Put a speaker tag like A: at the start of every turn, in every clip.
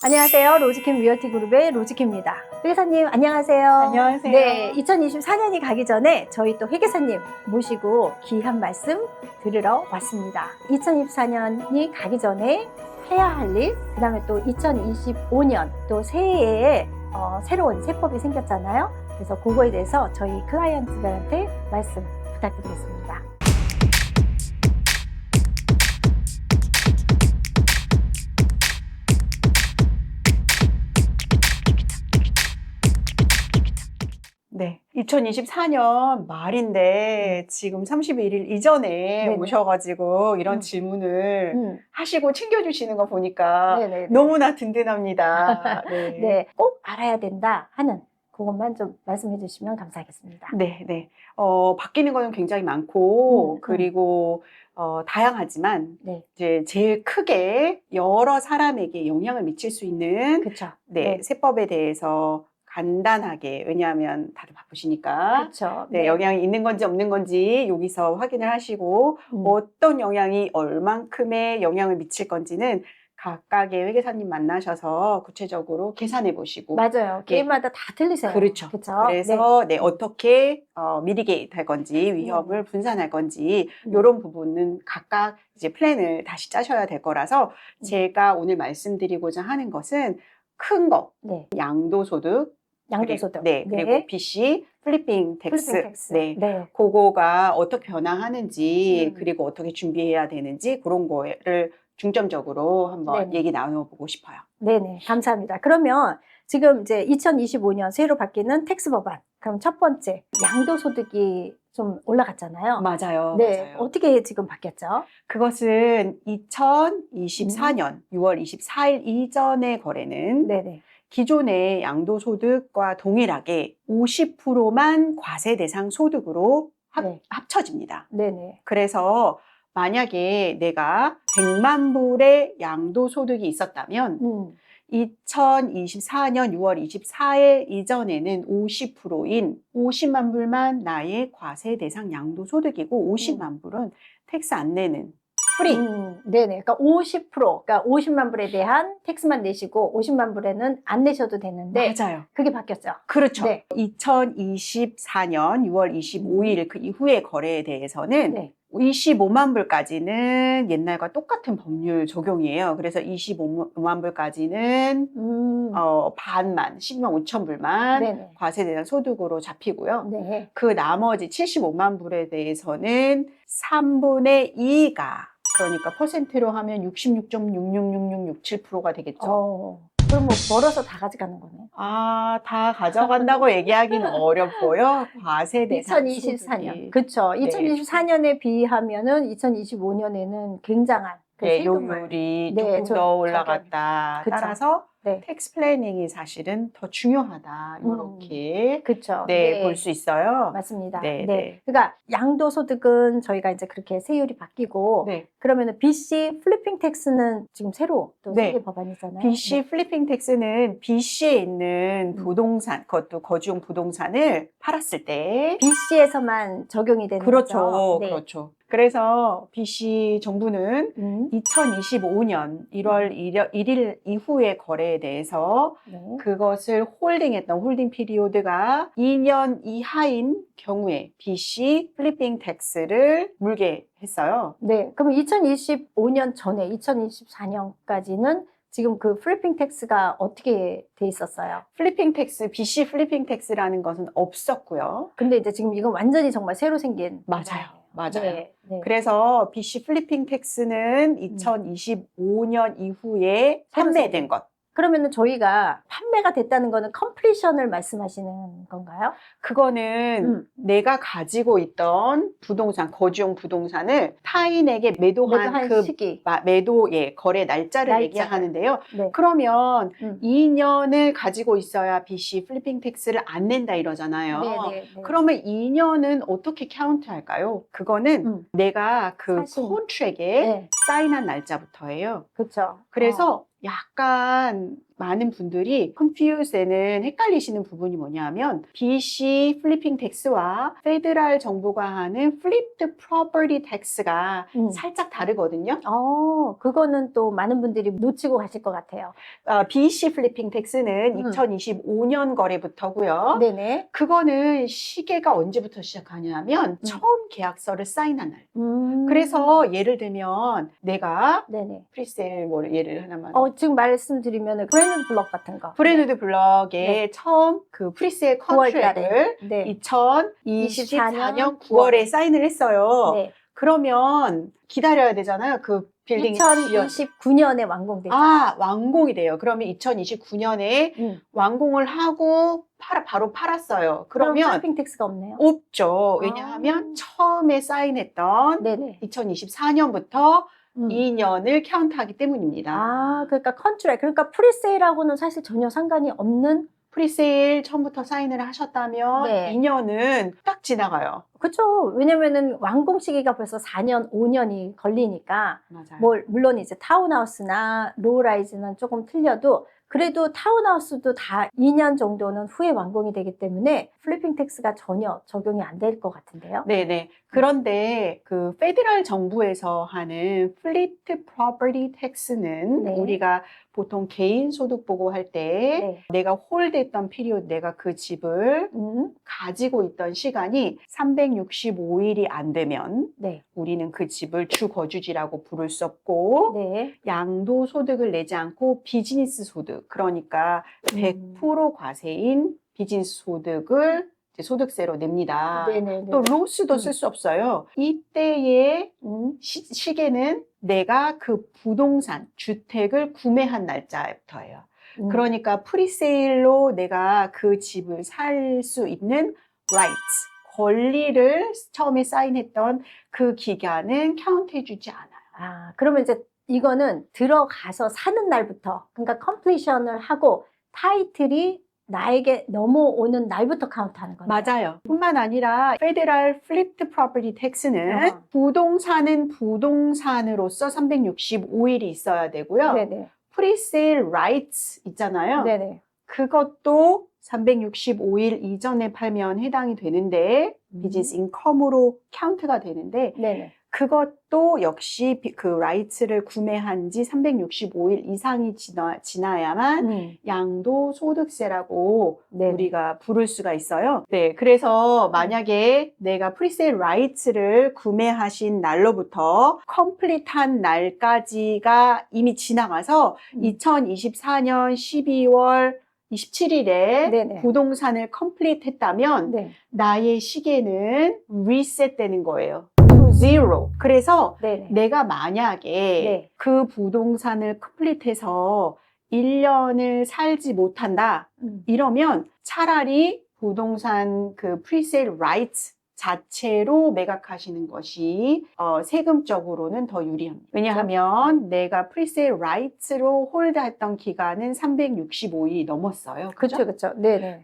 A: 안녕하세요. 로지킴 리얼티 그룹의 로지킴입니다. 회계사님 안녕하세요.
B: 안녕하세요.
A: 네, 2024년이 가기 전에 저희 또 회계사님 모시고 귀한 말씀 들으러 왔습니다. 2024년이 가기 전에 해야 할 일, 그 다음에 또 2025년 또 새해에 새로운 세법이 생겼잖아요. 그래서 그거에 대해서 저희 클라이언트들한테 말씀 부탁드리겠습니다.
B: 네, 2024년 말인데 지금 31일 이전에
A: 네네.
B: 오셔가지고 이런 질문을 하시고 챙겨주시는 거 보니까
A: 네네네.
B: 너무나 든든합니다. 네.
A: 네, 꼭 알아야 된다 하는 그것만 좀 말씀해 주시면 감사하겠습니다.
B: 네. 바뀌는 거는 굉장히 많고, 그리고, 다양하지만,
A: 네,
B: 이제 제일 크게 여러 사람에게 영향을 미칠 수 있는,
A: 그렇죠.
B: 네, 세법에 대해서 간단하게, 왜냐하면 다들 바쁘시니까,
A: 그렇죠.
B: 네, 영향이 있는 건지 없는 건지 여기서 확인을 하시고, 어떤 영향이 얼만큼의 영향을 미칠 건지는 각각의 회계사님 만나셔서 구체적으로 계산해 보시고.
A: 맞아요.
B: 네.
A: 개인마다 다 틀리세요.
B: 그렇죠.
A: 그렇죠?
B: 그래서 네, 어떻게 미리게이트 할 건지, 위험을 분산할 건지, 이런 부분은 각각 이제 플랜을 다시 짜셔야 될 거라서 제가 오늘 말씀드리고자 하는 것은 큰 거,
A: 네.
B: 양도소득,
A: 양도소득.
B: 그리고 BC, 플리핑 텍스,
A: 플리핑 텍스.
B: 네,
A: 네.
B: 그거가 어떻게 변화하는지, 그리고 어떻게 준비해야 되는지 그런 거를 중점적으로 한번
A: 네네.
B: 얘기 나눠보고 싶어요.
A: 네네. 감사합니다. 그러면 지금 이제 2025년 새로 바뀌는 텍스 법안. 그럼 첫 번째, 양도소득이 좀 올라갔잖아요.
B: 맞아요.
A: 네.
B: 맞아요.
A: 어떻게 지금 바뀌었죠?
B: 그것은 2024년 6월 24일 이전의 거래는
A: 네네.
B: 기존의 양도소득과 동일하게 50%만 과세 대상 소득으로
A: 네.
B: 합쳐집니다.
A: 네네.
B: 그래서 만약에 내가 100만 불의 양도소득이 있었다면 2024년 6월 24일 이전에는 50%인 50만 불만 나의 과세 대상 양도소득이고 50만 불은 텍스 안 내는 프리.
A: 네네. 그러니까 50%, 그러니까 50만 불에 대한 텍스만 내시고 50만 불에는 안 내셔도 되는데
B: 맞아요.
A: 그게 바뀌었죠.
B: 그렇죠.
A: 네.
B: 2024년 6월 25일 그 이후의 거래에 대해서는
A: 네.
B: 25만 불까지는 옛날과 똑같은 법률 적용이에요. 그래서 25만 불까지는 반만, 12만 5천 불만
A: 네네.
B: 과세 대상 소득으로 잡히고요.
A: 네.
B: 그 나머지 75만 불에 대해서는 3분의 2가 그러니까 퍼센트로 하면 66.666667%가 되겠죠.
A: 그럼 뭐 벌어서 다 가져가는 거네.
B: 다 가져간다고 얘기하기는 어렵고요. 과세 대상
A: 2024년.
B: 소득이.
A: 그쵸.
B: 네.
A: 2024년에 비하면은 2025년에는 굉장한 그
B: 네,
A: 세금을.
B: 요율이
A: 네,
B: 조금 더 올라갔다.
A: 그쵸.
B: 따라서
A: 네.
B: 텍스 플래닝이 사실은 더 중요하다. 이렇게
A: 그쵸.
B: 네, 볼 수 있어요.
A: 맞습니다.
B: 네,
A: 네.
B: 네.
A: 그러니까 양도소득은 저희가 이제 그렇게 세율이 바뀌고
B: 네.
A: 그러면은 BC 플리핑 텍스는 지금 새로 또
B: 네.
A: 세계 법안이잖아요.
B: BC 플리핑 텍스는 BC에 있는 부동산, 그것도 거주용 부동산을 팔았을 때
A: BC에서만 적용이 되는
B: 그렇죠.
A: 거죠. 네.
B: 그렇죠. 그래서 BC 정부는 2025년 1월 1일 이후의 거래에 대해서
A: 네.
B: 그것을 홀딩했던 홀딩 피리오드가 2년 이하인 경우에 BC 플리핑 텍스를 물게 했어요.
A: 네. 그럼 2025년 전에 2024년까지는 지금 그 플리핑 텍스가 어떻게 돼 있었어요?
B: 플리핑 텍스, BC 플리핑 텍스라는 것은 없었고요.
A: 근데 이제 지금 이건 완전히 정말 새로 생긴.
B: 맞아요.
A: 네. 네.
B: 그래서 BC 플리핑 텍스는 2025년 이후에 판매된 것.
A: 그러면은 저희가 판매가 됐다는 거는 컴플리션을 말씀하시는 건가요?
B: 그거는 내가 가지고 있던 부동산, 거주용 부동산을 타인에게 매도한 그
A: 시기.
B: 거래 날짜를 얘기하는데요.
A: 네.
B: 그러면 2년을 가지고 있어야 BC 플리핑 텍스를 안 낸다 이러잖아요.
A: 네.
B: 그러면 2년은 어떻게 카운트 할까요? 그거는 내가 그 콘트랙에 사인한 날짜부터예요.
A: 그렇죠.
B: 그래서 약간 많은 분들이 confuse되는 헷갈리시는 부분이 뭐냐면 BC 플리핑 텍스와 페더럴 정부가 하는 flipped property tax가 살짝 다르거든요.
A: 그거는 또 많은 분들이 놓치고 가실 것 같아요.
B: BC 플리핑 텍스는 2025년 거래부터고요.
A: 네네.
B: 그거는 시계가 언제부터 시작하냐면 처음 계약서를 사인한 날.
A: 음.
B: 그래서 예를 들면 내가
A: 네네.
B: 프리세일 뭐 예를 하나만
A: 지금 말씀드리면 브랜드 블럭 같은 거.
B: 브랜드 블럭에
A: 네.
B: 처음 그 프리세일
A: 9월
B: 컨트랙을
A: 네.
B: 2024년 9월에 사인을 했어요.
A: 네.
B: 그러면 기다려야 되잖아요. 그 빌딩이
A: 2029년에 완공되죠.
B: 완공이 돼요. 그러면 2029년에 완공을 하고 바로 팔았어요.
A: 그럼
B: 그러면
A: 플리핑 텍스가 없네요.
B: 없죠. 왜냐하면 처음에 사인했던
A: 네네.
B: 2024년부터 2년을 카운트하기 때문입니다.
A: 그러니까 컨트랙, 그러니까 프리세일하고는 사실 전혀 상관이 없는.
B: 프리세일 처음부터 사인을 하셨다면
A: 네.
B: 2년은 딱 지나가요.
A: 그렇죠. 왜냐면은 완공 시기가 벌써 4년, 5년이 걸리니까.
B: 맞아요.
A: 물론 이제 타운하우스나 로우라이즈는 조금 틀려도 그래도 타운하우스도 다 2년 정도는 후에 완공이 되기 때문에 플리핑 텍스가 전혀 적용이 안 될 것 같은데요.
B: 네네. 그런데 그 페더럴 정부에서 하는 flipped property tax는 우리가 보통 개인 소득 보고할 때 내가 홀드했던 피리오드, 내가 그 집을 가지고 있던 시간이 365일이 안 되면 우리는 그 집을 주 거주지라고 부를 수 없고 양도 소득을 내지 않고 비즈니스 소득, 그러니까 100% 과세인 비즈니스 소득을 소득세로 냅니다. 또 로스도 쓸 수 없어요. 이때의 시계는 내가 그 부동산, 주택을 구매한 날짜부터예요. 그러니까 프리세일로 내가 그 집을 살 수 있는 rights, 권리를 처음에 사인했던 그 기간은 카운트해주지 않아요.
A: 그러면 이제 이거는 들어가서 사는 날부터, 그러니까 컴플리션을 하고 타이틀이 나에게 넘어오는 날부터 카운트하는 거예요.
B: 맞아요. 뿐만 아니라 페더럴 플리프드 프로퍼티 텍스는 부동산은 부동산으로서 365일이 있어야 되고요. 프리세일 라이츠 있잖아요. 그것도 365일 이전에 팔면 해당이 되는데 비즈니스 인컴으로 카운트가 되는데 그것도 역시 그 라이츠를 구매한 지 365일 이상이 지나야만 양도 소득세라고 우리가 부를 수가 있어요. 그래서 만약에 내가 프리세일 라이츠를 구매하신 날로부터 컴플리트한 날까지가 이미 지나가서 2024년 12월 27일에 부동산을 컴플리트 했다면 나의 시계는 리셋 되는 거예요. zero. 그래서 내가 만약에 그 부동산을 컴플리트해서 1년을 살지 못한다 이러면 차라리 부동산 그 프리세일 라이츠 자체로 매각하시는 것이 세금적으로는 더 유리합니다. 왜냐하면 내가 프리세일 라이츠로 홀드했던 기간은 365일이 넘었어요.
A: 그렇죠.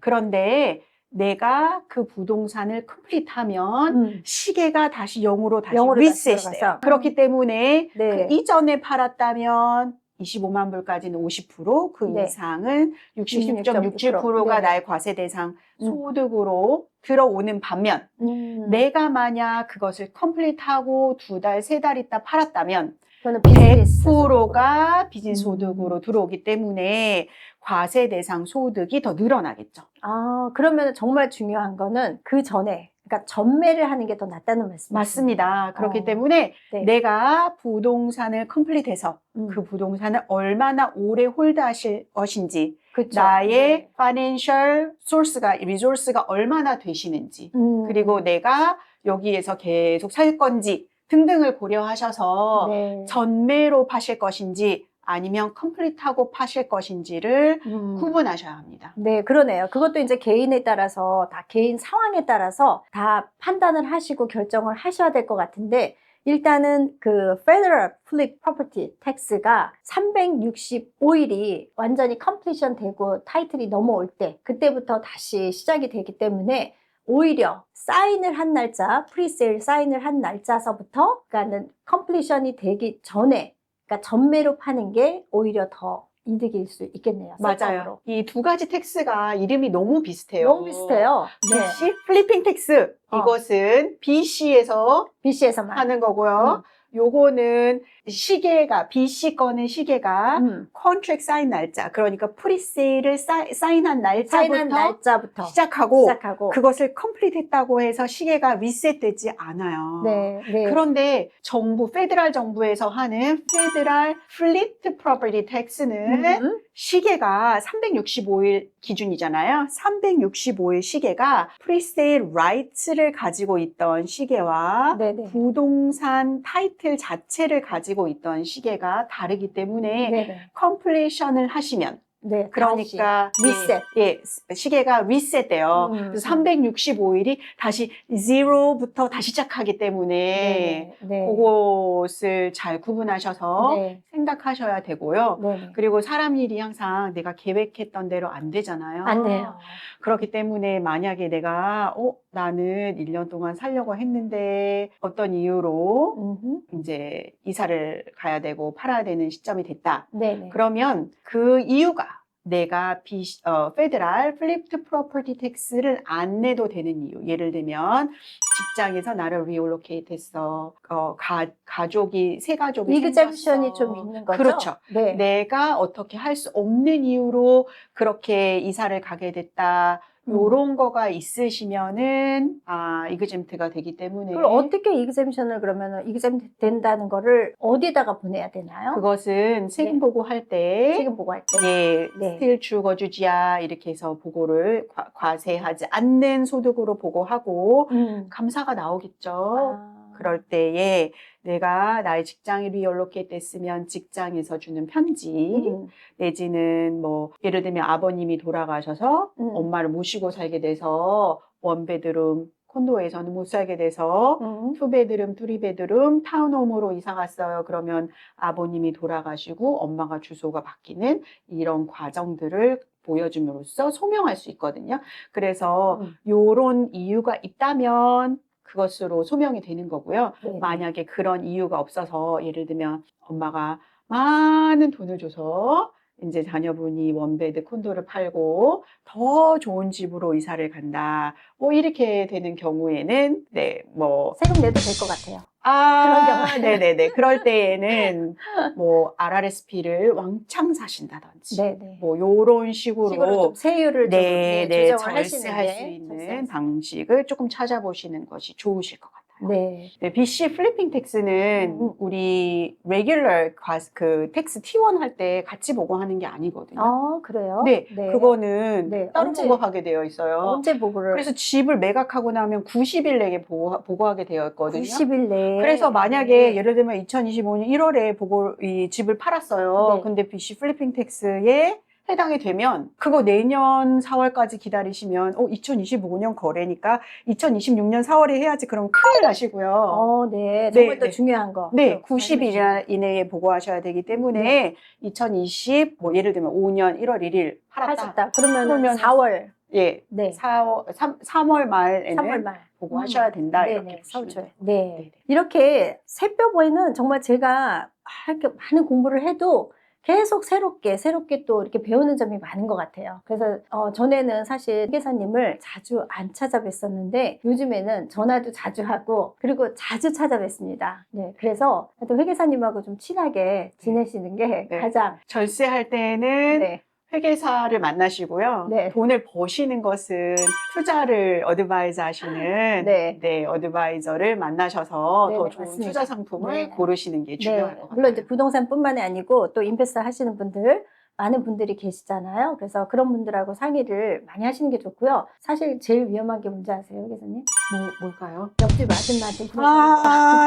B: 그런데 내가 그 부동산을 컴플리트하면 시계가 다시 0으로 다시 리셋이 돼요. 그렇기 때문에 그 이전에 팔았다면 25만 불까지는 50%, 그 이상은 66.67%가 나의 과세 대상 소득으로 들어오는 반면 내가 만약 그것을 컴플리트하고 2달, 3달 있다 팔았다면 100%가 비즈니스 소득으로 들어오기 때문에 과세 대상 소득이 더 늘어나겠죠.
A: 그러면 정말 중요한 거는 그 전에, 그러니까 전매를 하는 게 더 낫다는 말씀이시죠?
B: 맞습니다. 그렇기 때문에 내가 부동산을 컴플리트해서 그 부동산을 얼마나 오래 홀드하실 것인지, 나의 파이낸셜 소스가, 리소스가 얼마나 되시는지, 그리고 내가 여기에서 계속 살 건지 등등을 고려하셔서 전매로 파실 것인지 아니면 컴플리트하고 파실 것인지를 구분하셔야 합니다.
A: 그러네요. 그것도 이제 개인에 따라서 다 개인 상황에 따라서 다 판단을 하시고 결정을 하셔야 될 것 같은데 일단은 그 Federal Flip Property Tax가 365일이 완전히 컴플리션 되고 타이틀이 넘어올 때 그때부터 다시 시작이 되기 때문에 오히려 사인을 한 날짜, 프리세일 사인을 한 날짜서부터 그러니까는 컴플리션이 되기 전에 그러니까 전매로 파는 게 오히려 더 이득일 수 있겠네요.
B: 맞아요.
A: 세법으로.
B: 이 두 가지 텍스가 이름이 너무 비슷해요.
A: 너무 비슷해요. 네.
B: BC 플리핑 텍스. 이것은 BC에서
A: BC에서만.
B: 하는 거고요. 요거는 시계가 BC 거는 시계가 컨트랙 사인 날짜, 그러니까 프리세일을 사인한
A: 사인한
B: 날짜부터
A: 날짜부터
B: 시작하고 그것을 컴플리트 했다고 해서 시계가 리셋되지 않아요.
A: 네, 네.
B: 그런데 페더럴 정부에서 하는 페더럴 플리트 프로퍼티 텍스는 시계가 365일 기준이잖아요. 365일 시계가 프리세일 라이츠를 가지고 있던 시계와
A: 네네.
B: 부동산 타이틀 자체를 가지고 있던 시계가 다르기 때문에
A: 네네.
B: 컴플리션을 하시면
A: 네,
B: 그러니까
A: 리셋.
B: 시계가 리셋돼요. 그래서 365일이 다시 0부터 다시 시작하기 때문에
A: 네.
B: 그것을 잘 구분하셔서
A: 네.
B: 생각하셔야 되고요.
A: 네.
B: 그리고 사람 일이 항상 내가 계획했던 대로 안 되잖아요.
A: 안 돼요.
B: 그렇기 때문에 만약에 내가 나는 1년 동안 살려고 했는데 어떤 이유로 이제 이사를 가야 되고 팔아야 되는 시점이 됐다.
A: 네네.
B: 그러면 그 이유가 내가 페더럴 플리프트 프로퍼티 텍스를 안 내도 되는 이유. 예를 들면 직장에서 나를 리올로케이트 했어. 가족이 새 가족이
A: 이그젬션이
B: 생겼어.
A: 좀 있는 거죠?
B: 그렇죠.
A: 네.
B: 내가 어떻게 할 수 없는 이유로 그렇게 이사를 가게 됐다. 요런 거가 있으시면은 이그젬트가 되기 때문에
A: 그럼 어떻게 이그젬션을 그러면은 이그젬트 된다는 거를 어디다가 보내야 되나요?
B: 그것은 세금 보고할 때
A: 세금 보고할 때.
B: 예,
A: 네.
B: 스틸 주거주지야 이렇게 해서 보고를 과세하지 않는 소득으로 보고하고 감사가 나오겠죠. 그럴 때에 내가 나의 직장이 리얼로케이트 됐으면 직장에서 주는 편지 내지는 뭐 예를 들면 아버님이 돌아가셔서 엄마를 모시고 살게 돼서 원베드룸 콘도에서는 못 살게 돼서 투베드룸, 쓰리베드룸 타운홈으로 이사 갔어요. 그러면 아버님이 돌아가시고 엄마가 주소가 바뀌는 이런 과정들을 보여줌으로써 소명할 수 있거든요. 그래서 요런 이유가 있다면 그것으로 소명이 되는 거고요.
A: 네.
B: 만약에 그런 이유가 없어서 예를 들면 엄마가 많은 돈을 줘서 이제 자녀분이 원베드 콘도를 팔고 더 좋은 집으로 이사를 간다. 뭐 이렇게 되는 경우에는
A: 세금 내도 될 것 같아요.
B: 그런
A: 경우.
B: 네네네. 그럴 때에는 뭐 RRSP를 왕창 사신다든지
A: 네네.
B: 뭐 요런 식으로
A: 좀 세율을 좀 조정을
B: 절세할 수 있는 방식을 조금 찾아보시는 것이 좋으실 것 같아요.
A: 네.
B: BC 플리핑 텍스는 우리 레귤러 그 텍스 T1 할 때 같이 보고하는 게 아니거든요.
A: 그래요?
B: 네, 그거는 따로
A: 언제,
B: 보고하게 되어 있어요.
A: 언제 보고를?
B: 그래서 집을 매각하고 나면 90일 내에 보고하게 되어 있거든요.
A: 90일 내에.
B: 그래서 만약에 예를 들면 2025년 1월에 이 집을 팔았어요.
A: 네.
B: 근데 BC 플리핑 텍스에 해당이 되면 그거 내년 4월까지 기다리시면 2025년 거래니까 2026년 4월에 해야지 그럼 큰일 나시고요.
A: 네. 정말 또 중요한 거.
B: 네, 90일 이내에 보고하셔야 되기 때문에 2020 뭐 예를 들면 5년 1월 1일 팔았다.
A: 그러면 4월.
B: 예.
A: 네.
B: 3월 말에는
A: 3월 말
B: 보고하셔야 된다.
A: 네네.
B: 이렇게 보시면 돼요.
A: 네. 이렇게 새뼈보이는 정말 제가 이렇게 많은 공부를 해도 계속 새롭게 또 이렇게 배우는 점이 많은 것 같아요. 그래서 전에는 사실 회계사님을 자주 안 찾아뵀었는데 요즘에는 전화도 자주 하고 그리고 자주 찾아뵙습니다. 네, 그래서 또 회계사님하고 좀 친하게 지내시는 게 가장
B: 절세할 때는
A: 네.
B: 회계사를 만나시고요.
A: 네.
B: 돈을 버시는 것은 투자를 어드바이저 하시는 어드바이저를 만나셔서 더 좋은
A: 맞습니다.
B: 투자 상품을 고르시는 게 중요할 것 같아요.
A: 물론 이제 부동산뿐만이 아니고 또 인베스트 하시는 분들 많은 분들이 계시잖아요. 그래서 그런 분들하고 상의를 많이 하시는 게 좋고요. 사실 제일 위험한 게 뭔지 아세요, 회계사님?
B: 뭘까요?
A: 옆집 아줌마한테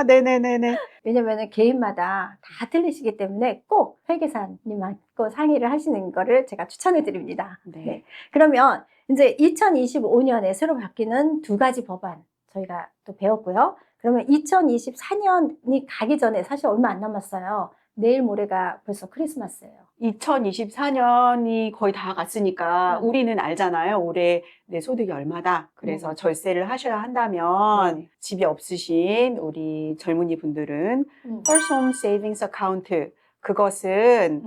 B: 네네네네.
A: 왜냐면은 개인마다 다 틀리시기 때문에 꼭 회계사님하고 상의를 하시는 거를 제가 추천해 드립니다. 네. 그러면 이제 2025년에 새로 바뀌는 두 가지 법안 저희가 또 배웠고요. 그러면 2024년이 가기 전에 사실 얼마 안 남았어요. 내일 모레가 벌써 크리스마스예요.
B: 2024년이 거의 다 갔으니까 우리는 알잖아요. 올해 내 소득이 얼마다. 그래서 절세를 하셔야 한다면 집이 없으신 우리 젊은이 분들은 First Home Savings Account 그것은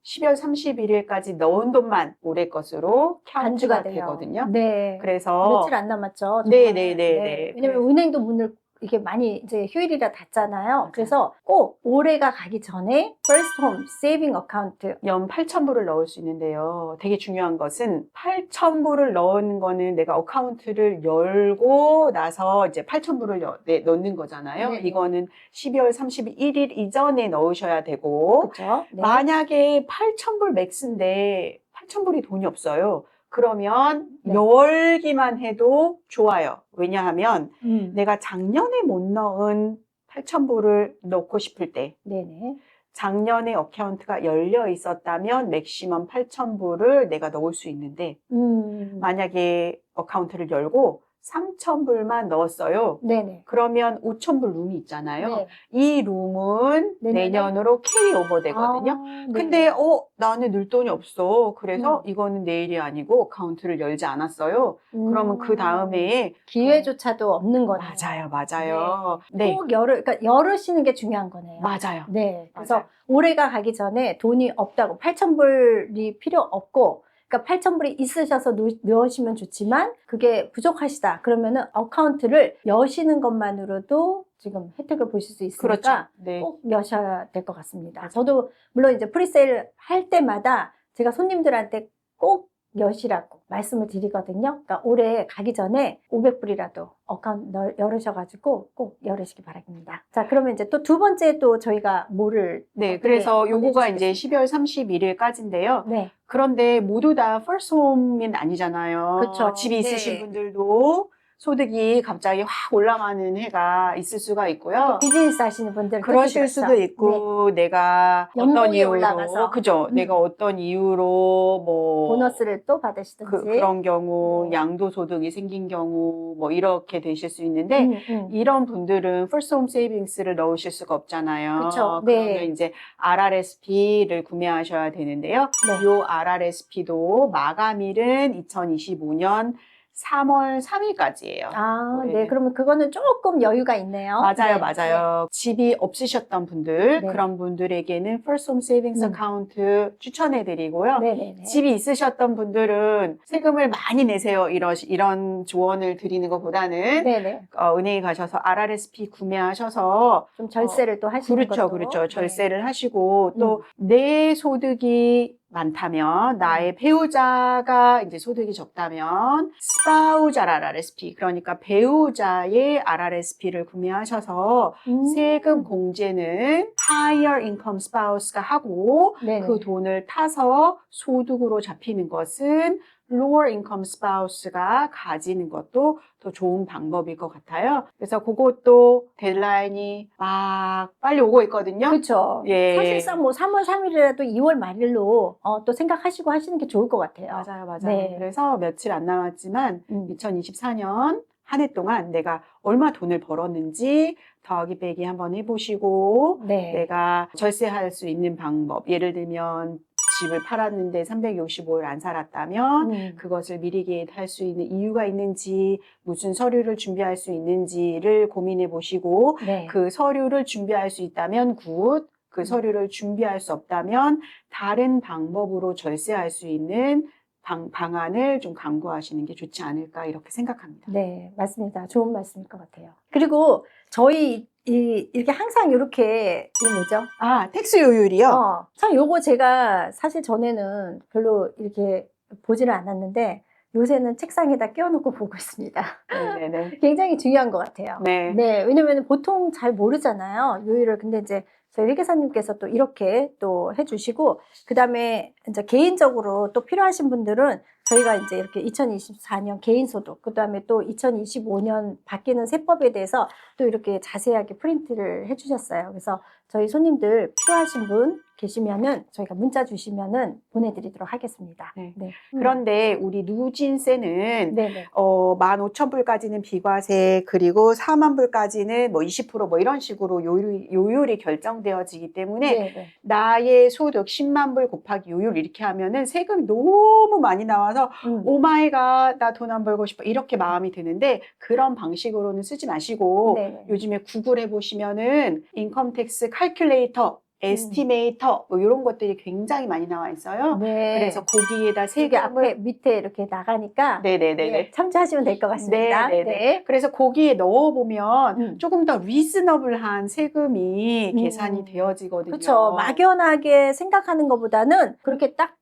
B: 12월 31일까지 넣은 돈만 올해 것으로
A: 간주가
B: 카운트가
A: 돼요.
B: 되거든요.
A: 네.
B: 그래서
A: 며칠 안 남았죠.
B: 네,
A: 정말.
B: 네, 네, 네.
A: 왜냐면 은행도 문을 이게 많이 이제 휴일이라 닫잖아요.
B: 맞아요.
A: 그래서 꼭 올해가 가기 전에 First Home Saving Account
B: 연 8,000불을 넣을 수 있는데요. 되게 중요한 것은 8,000불을 넣는 거는 내가 어카운트를 열고 나서 이제 8,000불을 넣는 거잖아요.
A: 네네.
B: 이거는 12월 31일 이전에 넣으셔야 되고
A: 그렇죠. 네.
B: 만약에 8,000불 맥스인데 8,000불이 돈이 없어요. 그러면
A: 네.
B: 열기만 해도 좋아요. 왜냐하면 내가 작년에 못 넣은 8,000불을 넣고 싶을 때
A: 네네.
B: 작년에 어카운트가 열려 있었다면 맥시멈 8,000불을 내가 넣을 수 있는데 만약에 어카운트를 열고 3,000불만 넣었어요.
A: 네네.
B: 그러면 5,000불 룸이 있잖아요.
A: 네.
B: 이 룸은
A: 내년에?
B: 내년으로 캐리오버 되거든요.
A: 아, 네.
B: 근데 나는 늘 돈이 없어. 그래서
A: 음.
B: 이거는 내일이 아니고 어카운트를 열지 않았어요. 그러면 그 다음에
A: 기회조차도 없는 거네요.
B: 맞아요. 네.
A: 꼭 그러니까 열으시는 게 중요한 거네요.
B: 맞아요.
A: 네. 그래서
B: 맞아요.
A: 올해가 가기 전에 돈이 없다고 8,000불이 필요 없고 그러니까 8,000불이 있으셔서 넣으시면 좋지만 그게 부족하시다. 그러면은 어카운트를 여시는 것만으로도 지금 혜택을 보실 수 있으니까
B: 그렇죠. 네.
A: 꼭 여셔야 될 것 같습니다. 저도 물론 이제 프리세일 할 때마다 제가 손님들한테 꼭 여시라고 말씀을 드리거든요. 그러니까 올해 가기 전에 500불이라도 어카운트 열으셔가지고 꼭 열으시기 바랍니다. 자, 그러면 이제 또 두 번째 또 저희가 뭐를
B: 네, 그래서 요거가 이제
A: 권해주시겠습니까?
B: 12월 31일까지인데요.
A: 네.
B: 그런데 모두 다 first home은 아니잖아요.
A: 그쵸.
B: 집이 있으신
A: 네.
B: 분들도 소득이 갑자기 확 올라가는 해가 있을 수가 있고요.
A: 비즈니스 하시는 분들
B: 그러실 수도 있고 내가 어떤
A: 연봉이
B: 이유로
A: 올라가서.
B: 그죠? 내가 어떤 이유로 뭐
A: 보너스를 또 받으시든지
B: 그런 경우
A: 네.
B: 양도소득이 생긴 경우 뭐 이렇게 되실 수 있는데 이런 분들은 First Home Savings를 넣으실 수가 없잖아요.
A: 그쵸.
B: 그러면
A: 네.
B: 이제 RRSP를 구매하셔야 되는데요.
A: 네.
B: 요 RRSP도 마감일은 2025년 3월 3일까지예요.
A: 아,
B: 네.
A: 네. 그러면 그거는 조금 여유가 있네요.
B: 맞아요,
A: 네.
B: 맞아요. 집이 없으셨던 분들,
A: 네.
B: 그런 분들에게는 First Home Savings Account 추천해드리고요.
A: 네네네.
B: 집이 있으셨던 분들은 세금을 많이 내세요. 이런 조언을 드리는 것보다는
A: 네네.
B: 은행에 가셔서 RRSP 구매하셔서
A: 좀 절세를 또 하시는 것도.
B: 그렇죠.
A: 네.
B: 절세를 하시고 또 내 소득이 많다면 나의 배우자가 이제 소득이 적다면 스파우자 RRSP 그러니까 배우자의 RRSP를 구매하셔서 세금 공제는 higher income spouse가 하고
A: 네네.
B: 그 돈을 타서 소득으로 잡히는 것은 lower income spouse가 가지는 것도 더 좋은 방법일 것 같아요. 그래서 그것도 데드라인이 막 빨리 오고 있거든요.
A: 그렇죠.
B: 예.
A: 사실상 뭐 3월 3일이라도 2월 말일로 또 생각하시고 하시는 게 좋을 것 같아요.
B: 맞아요.
A: 네.
B: 그래서 며칠 안 남았지만 2024년 한 해 동안 내가 얼마 돈을 벌었는지 더하기 빼기 한번 해보시고
A: 네.
B: 내가 절세할 수 있는 방법 예를 들면 집을 팔았는데 365일 안 살았다면 그것을 미리게이트 할 수 있는 이유가 있는지 무슨 서류를 준비할 수 있는지를 고민해 보시고
A: 네.
B: 그 서류를 준비할 수 있다면 굿, 그 서류를 준비할 수 없다면 다른 방법으로 절세할 수 있는 방안을 좀 강구하시는 게 좋지 않을까 이렇게 생각합니다.
A: 네, 맞습니다. 좋은 말씀일 것 같아요. 그리고 저희 이렇게 항상 이렇게 이거 뭐죠?
B: 텍스 요율이요?
A: 참 요거 제가 사실 전에는 별로 이렇게 보지는 않았는데 요새는 책상에다 끼워놓고 보고 있습니다.
B: 네네네.
A: 굉장히 중요한 것 같아요.
B: 네.
A: 네, 왜냐면 보통 잘 모르잖아요. 요일을. 근데 이제 저희 회계사님께서 또 이렇게 또 해주시고, 그 다음에 이제 개인적으로 또 필요하신 분들은 저희가 이제 이렇게 2024년 개인소득, 그 다음에 또 2025년 바뀌는 세법에 대해서 또 이렇게 자세하게 프린트를 해주셨어요. 그래서 저희 손님들 필요하신 분 계시면은 저희가 문자 주시면은 보내드리도록 하겠습니다.
B: 네.
A: 네.
B: 그런데 우리 누진세는
A: 네네.
B: 15,000불까지는 비과세 그리고 40,000불까지는 뭐 20% 이런 식으로 요율이 결정되어지기 때문에
A: 네네.
B: 나의 소득 10만 불 곱하기 요율 이렇게 하면은 세금이 너무 많이 나와서 오 마이 갓, 나 돈 안 벌고 싶어 이렇게 마음이 드는데 그런 방식으로는 쓰지 마시고
A: 네네.
B: 요즘에 구글 해보시면은 인컴 텍스 칼큘레이터 에스티메이터 뭐 이런 것들이 굉장히 많이 나와 있어요.
A: 네.
B: 그래서 거기에다
A: 여기 앞에
B: 세금을
A: 밑에 이렇게 나가니까
B: 네네네네.
A: 예, 참조하시면 될 것 같습니다.
B: 네네네.
A: 네.
B: 그래서 거기에 넣어보면
A: 음.
B: 조금 더 리즈너블한 세금이
A: 음.
B: 계산이 되어지거든요.
A: 그렇죠. 막연하게 생각하는 것보다는 그렇게 딱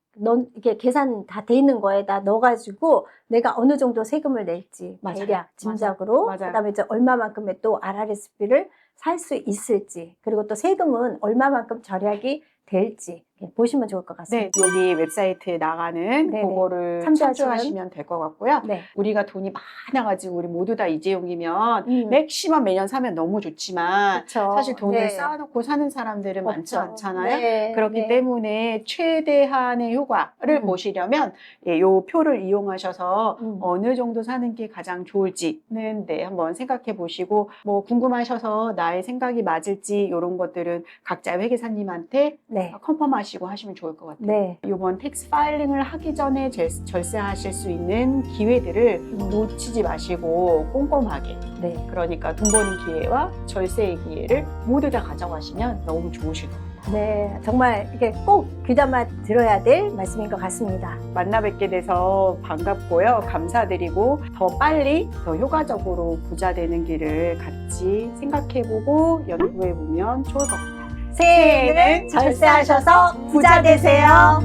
A: 이게 계산 다 돼 있는 거에다 넣어가지고 내가 어느 정도 세금을 낼지
B: 맞아요.
A: 대략 짐작으로
B: 맞아요.
A: 그다음에 이제 얼마만큼의 또 RRSP를 살 수 있을지 그리고 또 세금은 얼마만큼 절약이 될지 보시면 좋을 것
B: 네,
A: 같습니다.
B: 여기 웹사이트에 나가는
A: 네네.
B: 그거를
A: 참조하시면
B: 참조하시면 될 것 같고요.
A: 네.
B: 우리가 돈이 많아가지고 우리 모두 다 이재용이면
A: 음.
B: 맥시멈 매년 사면 너무 좋지만
A: 그렇죠.
B: 사실 돈을
A: 네.
B: 쌓아놓고 사는 사람들은 많지
A: 없죠.
B: 않잖아요.
A: 네.
B: 그렇기
A: 네.
B: 때문에 최대한의 효과를 보시려면 이 표를 이용하셔서 어느 정도 사는 게 가장 좋을지는 네, 한번 생각해 보시고 뭐 궁금하셔서 나의 생각이 맞을지 이런 것들은 각자 회계사님한테
A: 네.
B: 컨펌하시고 하시면 좋을 것 같아요.
A: 네.
B: 이번 텍스 파일링을 하기 전에 절세하실 수 있는 기회들을 놓치지 마시고 꼼꼼하게
A: 네.
B: 그러니까 돈 버는 기회와 절세의 기회를 모두 다 가져가시면 너무 좋으실 것 같아요.
A: 네. 정말 이게 꼭 귀담아 들어야 될 말씀인 것 같습니다.
B: 만나 뵙게 돼서 반갑고요. 감사드리고 더 빨리 더 효과적으로 부자 되는 길을 같이 생각해보고 연구해보면 좋을 것 같아요.
A: 새해에는 절세하셔서 부자 되세요.